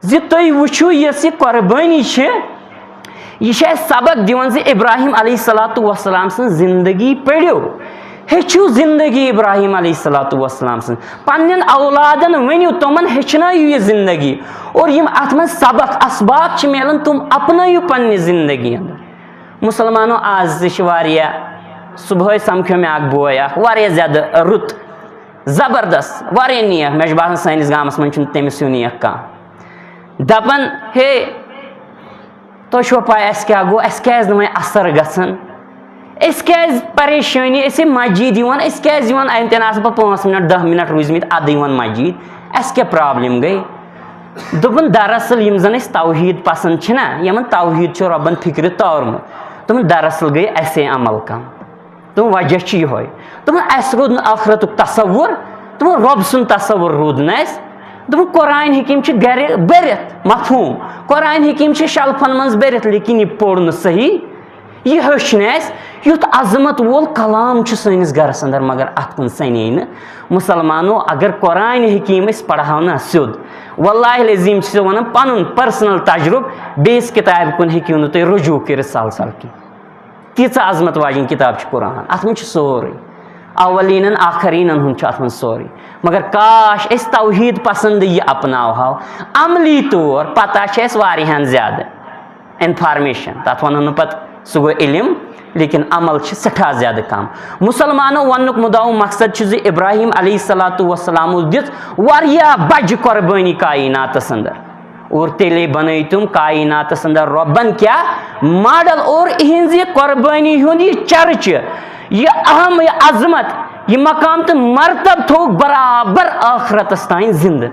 तुम वुचो यह कुर्बानी यह सबक दिवन से इब्राहिम अलैहिस्सलातु वस्सलाम सं जिंदगी पढ़ो हेचु जिंदगी इब्राहिम अलैहिस्सलातु वस्सलाम सं पन्न औलादन वनु तुमन हेचनायु यह जिंदगी और यम अत में सबक असबाक मिलन तुम अपनायु पन्ने जिंदगी अंदर। मुसलमानों आज सुबह समख्यो मे बोय वारिया ज्यादा रुत जबरदस्त वारिया नियक मे बासान सानिस गामस मन तमिस नियक कह दपन हे तो पाई अस क्या गो अस क्या असर गसन अस क्या परेशानी अस मस्जिद दिवान अस क्या दिवान अतन 5 मिनट 10 मिनट रूजमित अद मस्जिद अस क्या प्रॉब्लम गई दोपन दरअसल यम जन तौहीद पसंद ना यमन तौहीद रबन फिक्र तौरमुत तुम दरअसल गई असे अमल कम तुम वजह यह तुम अस रूद आखरत तसवुर तुम रब सुन तसवुर रूद न तुम कुरान हकीम गर बरित मफहूम कुरान हकीम शल्फन मज बरित लेकिन यह पोड़ न सही यह युत अजमत वोल कलाम सनिस गरस अंदर मगर अत कुन सने न। मुसलमानों अगर कुरान हकीम पढ़ाव ना सिद वल्लाहि अज़ीम वन पन पर्सनल तजुर्ब बेस किताब कुन हेकिव न तुम रुजू कर सलसल की तीच अजमत वाजिन किताब कुरान अत में सोरे अवलीन आखरीन अत मन सोरे मगर काश अस तौहीद पसंद यह अपनाव हाव अमली तौर पता वारियान ज्यादा इन्फॉर्मेशन तथ वन पत सह गो इल्म लेकिन अमल सठा ज्यादा कम। मुसलमानों वन मुदाव मकसद इब्राहिम अलैहिस्सलातु वस्सलाम दित वारिया बज कुर्बानी कायनातस अंदर और तेले बन तुम कायनातस अंदर रबन क्या मॉडल और इहंज कुर्बानी हुंद यह चर्च यह अहम यह अजमत यह मकाम तो मरतब थोक बराबर आखरतस ताइन जिंद।